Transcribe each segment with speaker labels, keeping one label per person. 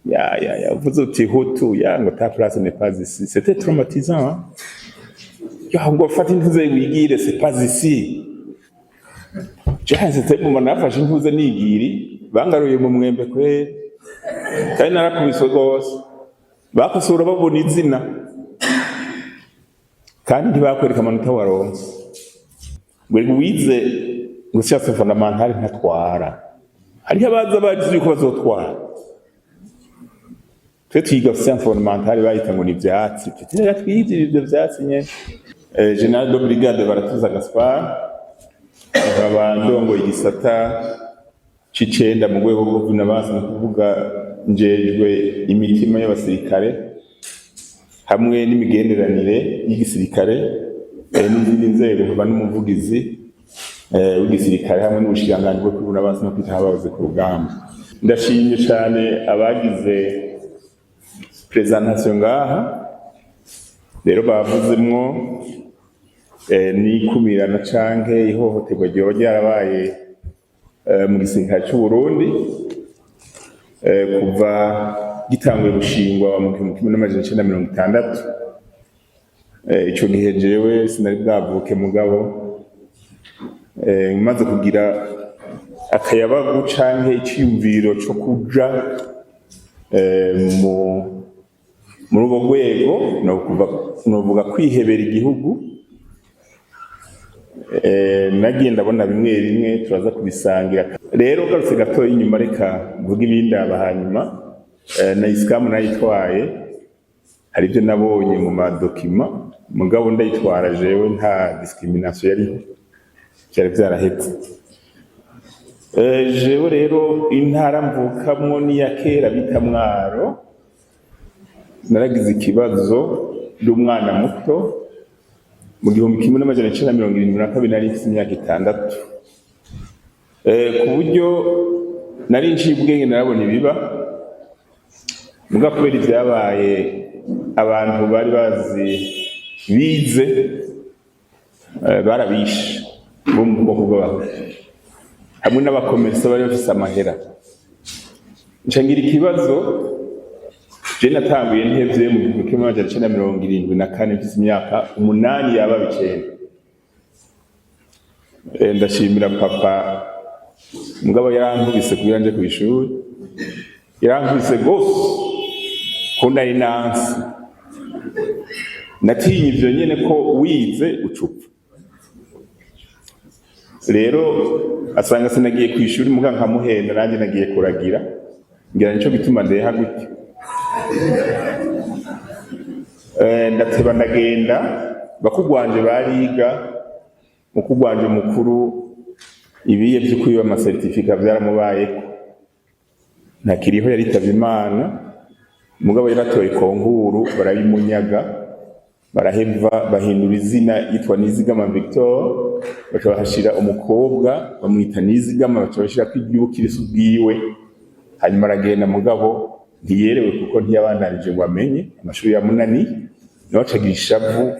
Speaker 1: Vous êtes Hutu, ta place n'est pas ici. C'était traumatisant. Hein? Ngo fata intuze wigire, c'est pas ici. C'était mu nafashe intuze nigiri, bangaruye mu mwembe kwe. Kandi narakubiswe gose. Bakosora babona izina. Kandi ntibakwereka amanota waronse. Buri wize ngo science fondamentale ntatwara. Hariho abaza bagize yuko bazotwara. Twiga science fondamentale bayita ngo ni ivyatsi. Tutira twize ibyo vyatsi nyene. General de brigade Baratuza Gaspard abandongo igisata c'icenda mu rwego rwo kunabaza no kuvuga njejwe imitima y'abasirikare hamwe n'imigenderanire y'igisirikare n'izindi nzego kuba n'umuvugizi w'igisirikare hamwe n'ubushikiranganji bwo kunabaza no kwita abahoze ku rugamba. Ndashimye cyane abagize presentation ngaha rero bavuzemwo n'ikumirana canke ihohoterwa ryoba ryarabaye mu gisirikare cy'u Burundi kuva gitanguye gushingwa mu 1960. Ico gihe jewe sinari bwavuke mugabo maze kugira akayabagu canke iciyumviro co kuja muri urwo rwego novuga kwihebera igihugu. Nagiye ndabona bimwe bimwe turaza kubisangira. Rero garutse gato inyuma reka mvuga ibindi aba hanyuma na iskamu nayitwaye hari ibyo nabonye mu madokima mugabo ndayitwara jewe nta discrimination yari cyari byarahetse. Jewe rero intara mvukamwo ni ya kera bita Mwaro. Naragize ikibazo n'umwana muto mu 1972 nari mfite imyaka 6. Ku buryo nari nciye ubwenge narabona ibiba muga kubera ibyabaye abantu bari bazi bize barabishe bo mu bwoko bw'abantu hamwe n'abakomersa bari bafise amahera. Ncangira ikibazo je natanguye ntevye mu 1974 mfise imyaka 8 yaba bicenda. Ndashimira papa mugabo yarankubise kugira nje kwishuri, yarankubise gose ko nari nansi. Natinye ivyo nyene ko wize ucupfa. Rero asanga sinagiye kwishuri muga nkamuhenda nanje nagiye kuragira ngira nico gituma ndeha gutyo. Ndateba ndagenda bakugwanje bariga mukugwanje mukuru ibiye byo kwiba ama certificate byaramubayeko ntakiriho yaritavye Imana mugabo yaratoye konkuru barabimunyaga baraheva bahindura izina yitwa Nizigama Victor bakabahashira umukobwa bamwita Nizigama bakabashira kwibyukira isubwiwe hanyuma aragenda mugabo ntiyerewe kuko ntiyabandanije ngo amenye amashuri ya munani nacagira ishavu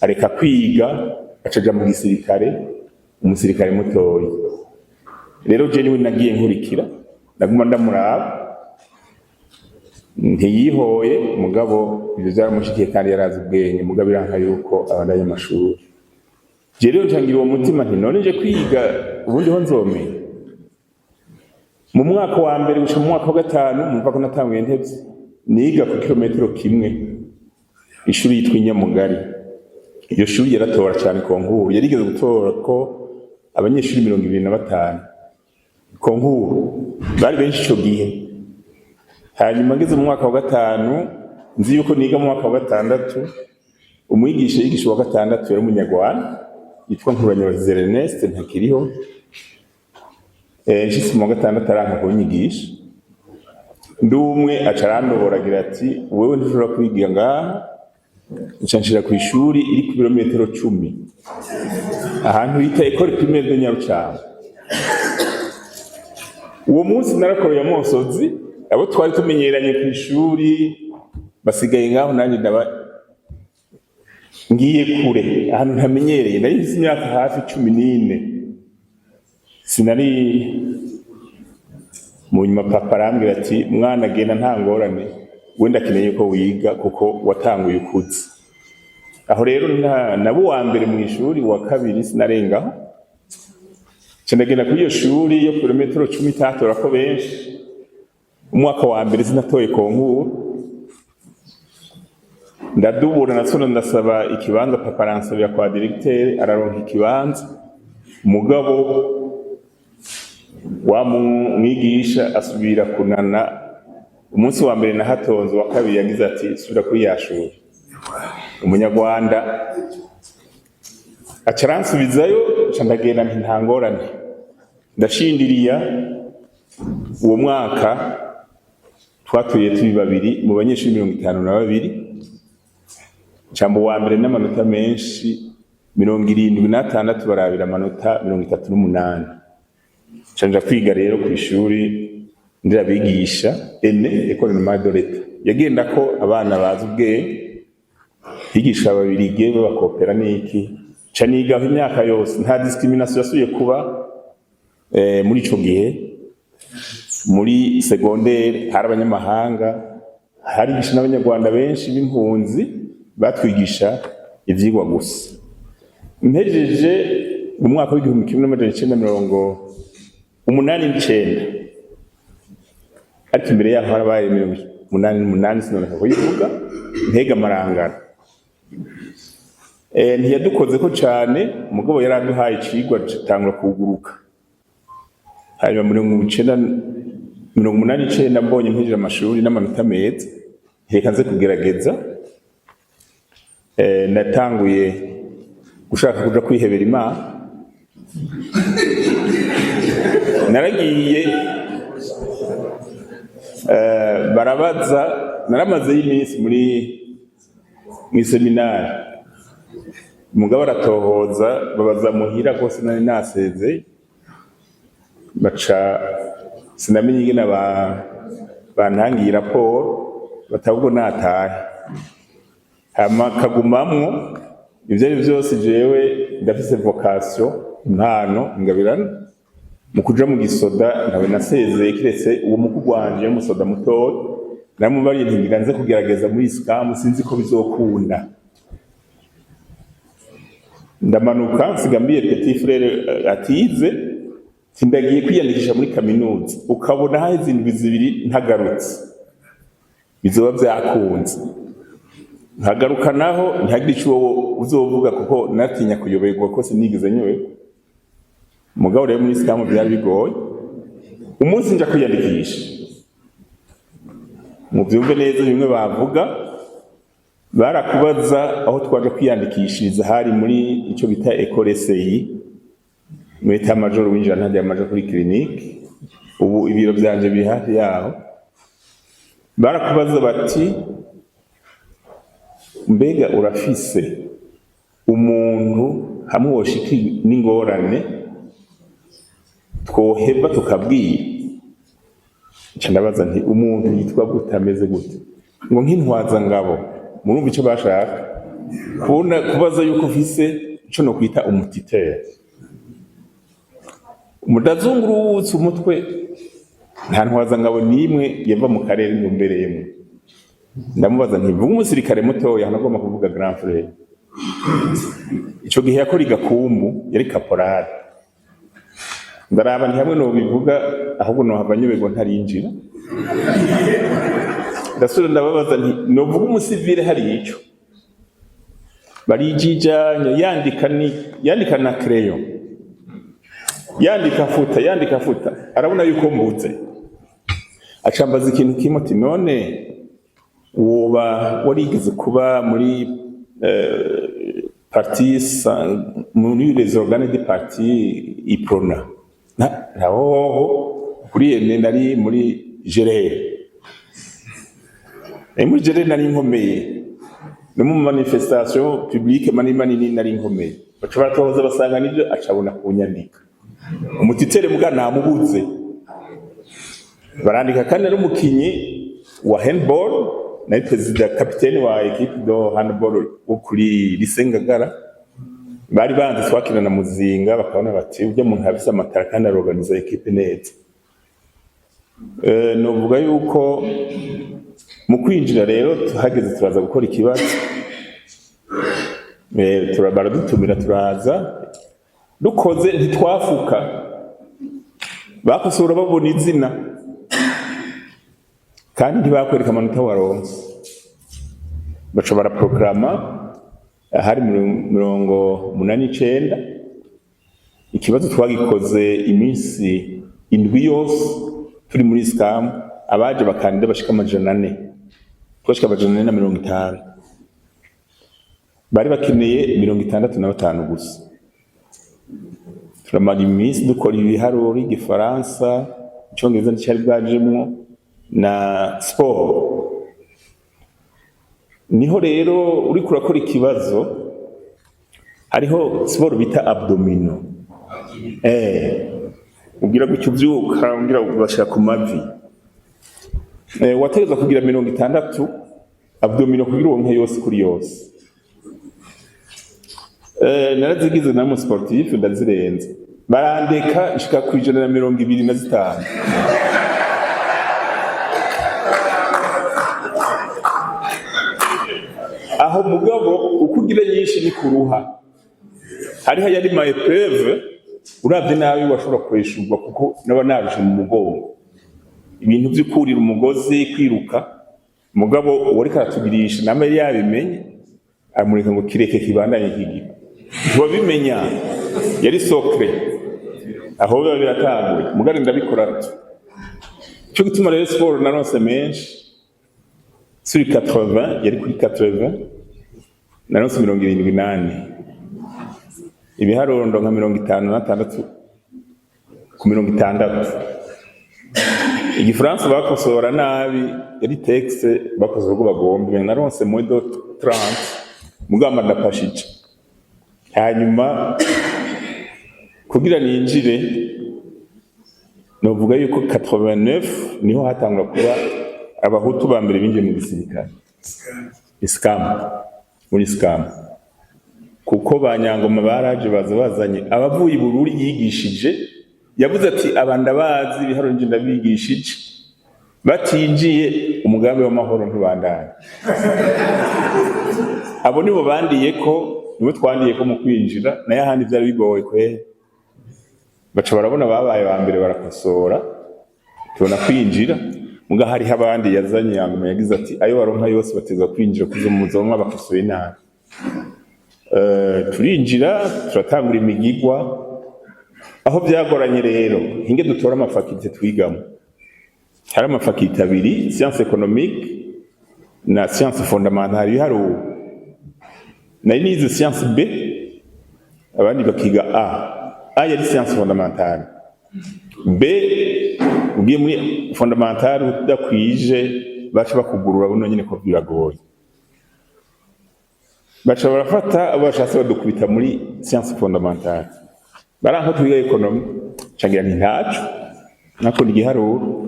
Speaker 1: areka kwiga acaja mu gisirikare umusirikare mutoyi. Rero je niwe nagiye nkurikira ndaguma ndamuraba ntiyihoye mugabo ibyo byaramushikiye kandi yarazi ubwenge mugabo iranka yuko abandanye amashuri. Je rero ncangira uwo mutima nti none nje kwiga ubundi ho nzomenya. Mu mwaka wa mbere gusha mu mwaka wa 5 mumva ko natanguye ntevye niga ku kilometero kimwe ishuri yitwa Inyamugari. Iyo shuri yaratora cyane konkuru yarigeze gutora ko abanyeshuri 25 konkuru bari benshi cyo gihe. Hanyuma ngeze mu mwaka wa 5 nzi yuko niga mu mwaka wa 6 umwigisha yigisha wa 6 yari umunyarwanda yitwa Nkuranyozi Ernest ntakiriho. Nshitse mu wa 6 aranka kunyigisha ndumwe acarandoboragira ati wewe ntushobora kwiga ngaha ncanshira ku ishuri iri ku birometero 10 ahantu yita Ecole Primaire de Nyarucanga. Uwo munsi narakoreye amosozi abo twari tumenyeranye ku ishuri basigaye ngaho nanjye ndaba ngiye kure ahantu ntamenyereye nari mfite imyaka hafi 14 sinari mu nyuma papa arambwira ati mwana genda nta ngorane wenda akeneye ko wiga kuko watanguye ukuze. Aho rero nabo wa mbere mu ishuri, wa kabiri sinarengaho, ndagenda kuri iyo shuri yo kilometero 10 itatora ko benshi. Umwaka wa mbere sinatoye konkuru, ndadubura nasona ndasaba ikibanza, papa aransabira kwa directeur araronka ikibanza. Mugabo wa mwigisha asubira kunana, umunsi wa mbere nahatonze, wa kabiri yagize ati subira kuri yashuri. Umunyarwanda acaransubizayo, ndagenda nta ngorane, ndashindiriya. Uwo mwaka twatuye turi babiri mu banyeshuri 52, cambo wa mbere n'amanota menshi 76, barabira amanota 38. Canja kwiga rero ku ishuri ndirabigisha École Normale de l'État. Yagenda ko abana bazi ubwenge, higisha babirige babakopera niki, canigaho imyaka yose, nta discrimination yasuye kuba muri ico gihe. Muri secondaire hari abanyamahanga, hari gisha n'abanyarwanda benshi b'impunzi batwigisha ivyigwa gusa. Mpejeje mu mwaka wa 1989, ariko imbere yaho harabaye 88 sinoneka kuyivuga, ntega marangara. Ntiyadukoze ko cyane, umugabo yaraduhaye icigwa gitangura kuguruka. Hanyuma 1989 mbonye mpejeje amashuri n'amanota meza, reka nze kugerageza. Natanguye gushaka kuja kwihebera Imana. Naragiye barabaza, naramaze y'iminsi muri seminari. Umugabo aratohoza, babaza muhira ko sinari naseze, baca sinamenye ingene bantangiye raporo, batabwo natahe. Hama kagumamwo, ivyo ari vyose jewe ndafise vocation, impano ingabirana mu kuja mu gisoda. Ntawe nasezeye kiretse uwo mukuru wanje y'umusoda mutoya, namubariye ntingira nze kugerageza muri SCAM, sinzi ko bizokunda. Ndamanuka nsigambiye petit frère atize, sindagiye kwiyandikisha muri kaminuza. Ukabona haheze indwi zibiri ntagarutse, bizoba vyakunze. Nkagaruka naho ntihagire ico uzovuga kuko natinya kuyoberwa ko sinigeze nyoberwa. Mugabo rero muri SCAM byari bigoye. Umunsi nja kwiyandikisha, mu byumve neza bimwe bavuga, barakubaza aho twaje kwiyandikishiriza, hari muri ico bita École SI, mu eta major winjira ntajya amaje kuri clinique. Ubu ibiro byanje biri hafi yaho. Barakubaza bati mbega urafise umuntu hamwe woshiki n'ingorane twoheba tukabwira? Ndabaza nti umuntu yitwa gute, ameze gute? Ngo nk'intwaza ngabo. Murumva ico bashaka kubaza yuko ufise ico no kwita umutitere. Umudazungurutse umutwe, nta ntwaza ngabo nimwe yava mu karere ntumbereyemo. Ndamubaza nti vuga umusirikare mutoya, hanagomba kuvuga grand frère. Ico gihe yakora igakumbu, yari caporal. Ndaraba nti hamwe no bivuga ahubwo no havanyubego ntarinjira. Ndasura ndababaza nti no vuga umusivile hari ico. Barijijanya, yandika na crayon, yandika futa, arabona yuko mbuze. Acambaza ikintu kimwe ati none woba warigeze kuba muri muri les organes de parti iprona? Naho kuri ene nari muri gerere. Muri gerere nari nkomeye, no mu manifestation publique manini nari nkomeye. Baca baratohoza basanga nibyo, acabona kunyandika. Umutitere muga namubuze. Barandika kandi ari umukinyi wa handball, na president capitaine wa equipe do handball kuri Lisengagara. Bari banze twakina na Muzinga, bakabona bati ujya mu ntabisa amatara kandi aroganiza equipe neza. novuga yuko mu kwinjira rero tuhageze turaza gukora ikibazo, baradutumira turaza, dukoze ntitwafuka, bakosora babona izina kandi ntibakwereka amanota waronse, baca baraprograma hari 89. Ikibazo twagikoze iminsi 7 yose turi muri scam, abaje bakandida bashika 400, twashika 450, bari bakeneye 65 gusa. Turamara iminsi dukora ibiharuro, igifaransa, icyongereza nticyari bwajemwo na sport. Niho rero uri kurakora ikibazo, hariho sport bita abdomino, ugira gutyo uvyuka ugira ubashaka ku mavi, wategeza kugira 60 abdomino kugira uronke yose kuri yose. Narazigize na mu sportif ndazirenze, barandeka ishika ku 125. Aho mugabo ukugira nyinshi ni kuruha, hariho yari ma épreuve uravye nabi washobora kweshurwa kuko naba nabije mu mugongo, ibintu vy'ukurira umugozi, kwiruka. Mugabo wari karatugirisha nama yari yabimenye, amureka ngo kireke kibandanye kigira, wabimenya yari socre, aho biba biratanguye. Mugari ndabikora cyo gituma rero sport naronse menshi sur 80, yari kuri 80, naronse 78, ibiharuro nka 56 ku 60. Igifaransa bakosora nabi, yari texte bakosora uko bagomba, naronse moins de 30, mugamba ndapashije. Hanyuma kugira ninjire novuga yuko 89 niho hatangura kuba abahutu ba mbere binjiye mu gisirikare, muri scam, kuko banyangoma baraje bazanye abavuye i Bururi yigishije, yavuze ati abanda bazi ibiharuro nje ndabigishije, batinjiye umugambi w'amahoro ntubandanye. Abo nibo bandiye ko, nibo twandiye ko mu kwinjira, naye ahandi byari bigoye kwe, baca barabona babaye ba mbere barakosora, tubona kwinjira. Muga hariho abandi yazanye yangoma yagize ati ayo baronka yose bateza kwinjira kuzo muzomwa bakosoye nabi. Turinjira turatangura imigigwa, aho byagoranye rero hinge dutora amafakite twigamo. Hari amafakite 2, science économique na science fondamentale ibiharuro. Nari nize science B, abandi bakiga A yari science fondamentale. B ugiye muri fondamentale udakwije baca bakugurura buno nyine ko biragoye, baca barafata abashatse badukubita muri science fondamentale, baranka twiga economy, cangira ntacu nako n'igiharuro.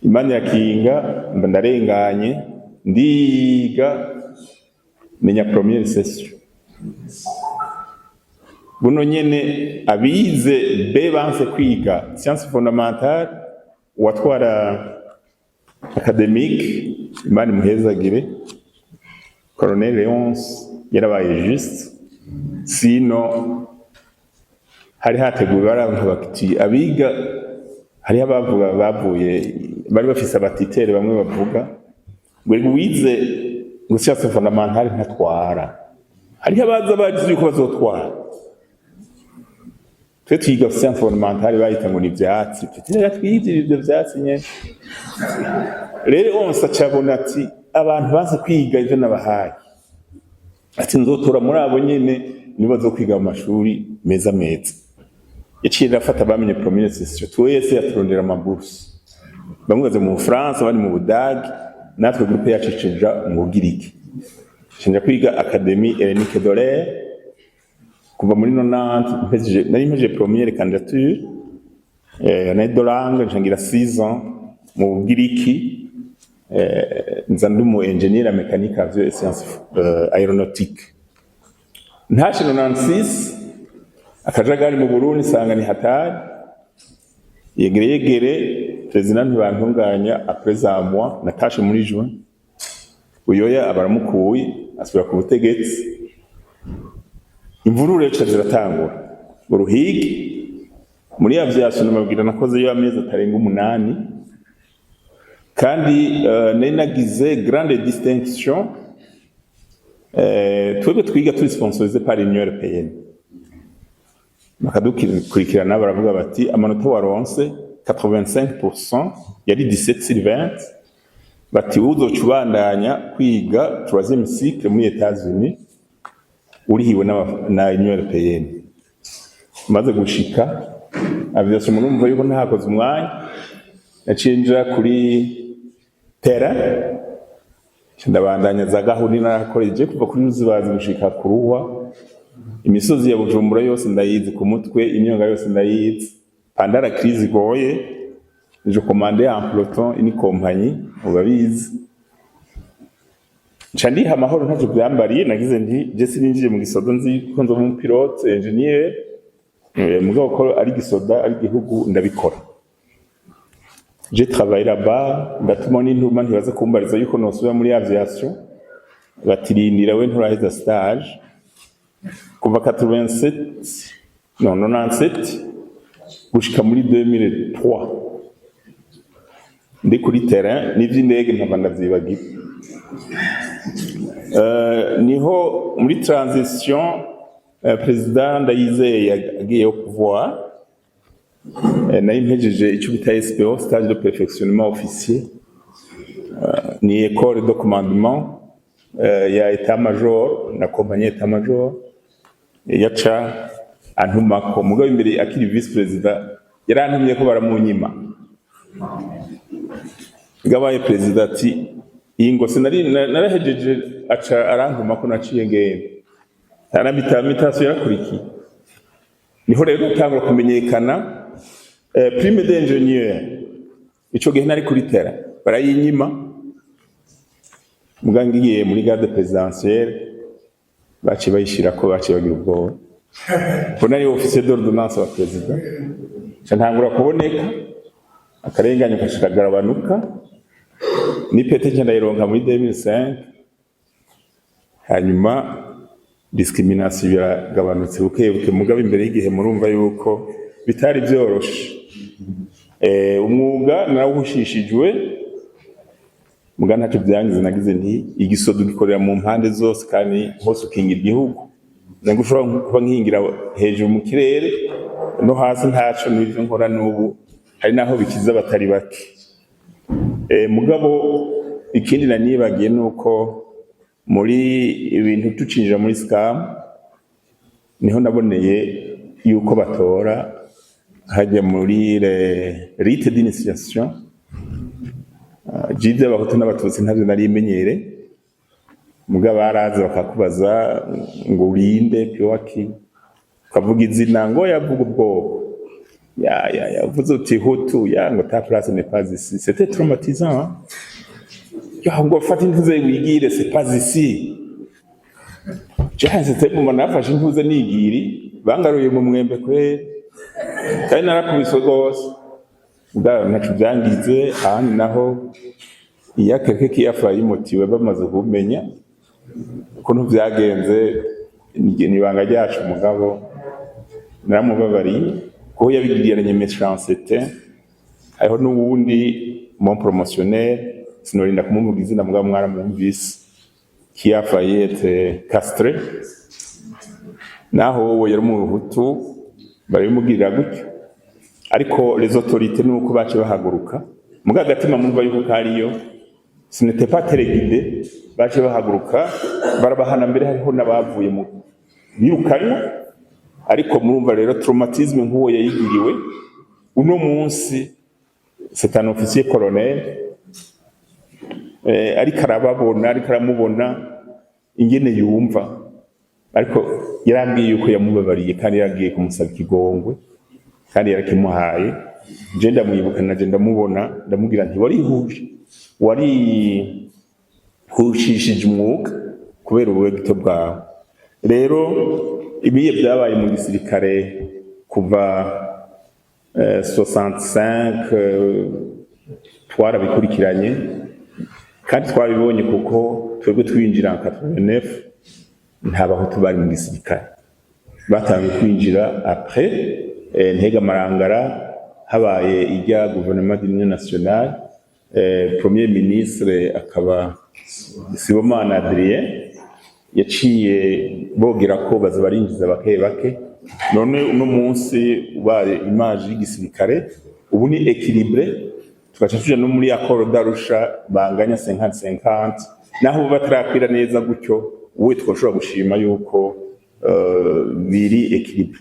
Speaker 1: Imana yakinga ndarenganye ndiga menya première session. Buno nyene abize B banse kwiga science fondamentale, watwara académique Imana muhezagire Colonel Léonce yarabaye juste, sino hari hateguwe baranka bakiti abiga, hari abavuga bavuye bari bafise abatitere bamwe bavuga ngo wize ngo science fondamentale ntatwara, hari abaza bazi yuko bazotwara. Twe twiga science fondamentale bayita ngo ni ivyatsi, tutira twize ibyo vyatsi nyene. Rero onsa cabona ati abantu baza kwiga ivyo nabahaye, ati nzotora muri abo nyene nibo bazokwiga mu mashuri meza. Yaciye afata bamenye première session, twese yaturondera amaburse, bamwe baze mu France abandi mu Budagi, natwe groupe yacu cija mu Bugiriki. Shinja kwiga Académie Hellenique de l'Air kuva muri 90, nari mpeje première candidature na de langue, ngira 6 ans mu Bugiriki, nza ndi mu ingénieur mécanique avion et sciences aéronautique. Ntashe 96 akajagari mu Burundi sanga ni hatari, yegere president ntibantunganya après un mois natashe muri juin uyoya abaramukuye asubira ku butegetsi imvururu rero ziratangura uruhigi muri aviation namabwira nakoze yo amezi atarenga 8 kandi nari nagize grande distinction twebwe twiga turi sponsorisé par l'Union européenne bakadukurikirana baravuga bati amanota waronse 85% yari 17 sur 20 bati uzocubandanya kwiga 3e cycle muri États-Unis urihiwe na Union européenne maze gushika aviation murumva yuko ntakoze umwanya nacinjira kuri terrain ndabandanya za gahunda narakoreje kuva kuri Ruzibazi gushika kuruwa imisozi ya Bujumbura yose ndayizi ku mutwe imyonga yose ndayizi pendant la crise goye je commandais en peloton une compagnie ubabizi Chandi hamahoro ntacyo byambariye nagize nti je sininjije mu gisoda nzi ko nzo mu pilote engineer mugabo ko ari gisoda ari gihugu ndabikora je travaille là-bas ndatuma n'intuma ntibaza kumbariza yuko nosubira muri aviation batirindira we nturaheza stage kuva 97 non 97 gushika muri 2003 ndi kuri terrain n'ivy'indege ntava ndavyibagira niho muri transition president Ndayizeye yagiye au pouvoir nari mpejeje icyo bita SPO stage de perfectionnement officier ni école de commandement ya état-major na compagnie état-major yaca antumako mugabo imbere akiri vice president yarantumye ko baramunyima gabaye president ati ingo sinari narahejeje aca arantumako naciye ngende aramita yarakurikiye niho rero tangura kumenyekana prime d'ingénieur ico gihe nari kuri terrain barayinyima mugangiye muri garde présidentielle baci bayishira ko baci bagira ubwo ko nari officier d'ordonnance wa president ntangura kuboneka akarenganya kashikagarabanuka ni pete cyenda ironka muri 2005 hanyuma discrimination yagabanutse buke mugabe imbere y'igihe murumva yuko bitari byoroshe umwuga nawushishijwe muga ntacyo byangize nagize nti igisodo gikorera mu mpande zose kandi hose ukingira igihugu nango ushobora kuba nkingira hejuru mu kirere no hasi ntaco n'ibyo nkora n'ubu hari naho bikiza batari bake mugabo ikindi nanibagiye nuko muri ibintu tucinjira muri scam niho naboneye yuko batora hajya muri rite d'initiation jide abahutu n'abatutsi ntavyo nari imenyere mugabo baraza bakakubaza ngo urinde piwaki kavuga izina ngo yavuga ubwoko yavuze uti hutu ngo ta place n'est pas ici c'était traumatisant ngo fata intuze wigire c'est pas ici c'était mu nafashe intuze nigiri bangaruye mu mwembe kwe kandi narakubise gose bwa nacu byangize ahandi naho iya keke kiyafaye motiwe bamaze kumenya ukuntu byagenze ni banga ryacu mugabo naramubabariye ko yabigiranye méchanceté aho n'ubundi mon promotionnaire sinorinda kumuvuga izina mugabo mwaramwumvise kiyafaye castré naho wowe yari mu Hutu barabimugirira gutyo ariko les autorités nuko bace bahaguruka muga gatima mumva yuko kariyo ce n'était pas téléguidé bace bahaguruka barabahana mbere hariho nabavuye mu yirukanye ariko murumva rero traumatisme nk'uwo yayigiriwe uno munsi c'est un officier colonel ariko arababona ariko aramubona ingene yumva ariko yarambwiye yuko yamubabariye kandi yagiye kumusaba ikigongwe kandi yarakimuhaye je ndamwibuka naje ndamubona ndamubwira nti wari hushishije umwuga kubera ubwegito bwawe rero ibiye byabaye mu gisirikare kuva 65 twarabikurikiranye kandi twabibonye kuko twebwe twinjira 89 nta bahutu bari mu gisirikare, batangiye kwinjira après Ntega Marangara habaye ijya gouvernement d'union nationale, premier ministre akaba Sibomana Adrien yaciye bogera ko baza barinjiza bake bake, none uno munsi ubare image y'igisirikare ubu ni équilibré, tugaca tuja no muri accord d'Arusha banganya 50-50, naho batarakwira neza gutyo uwe twoshobora gushima yuko biri équilibré.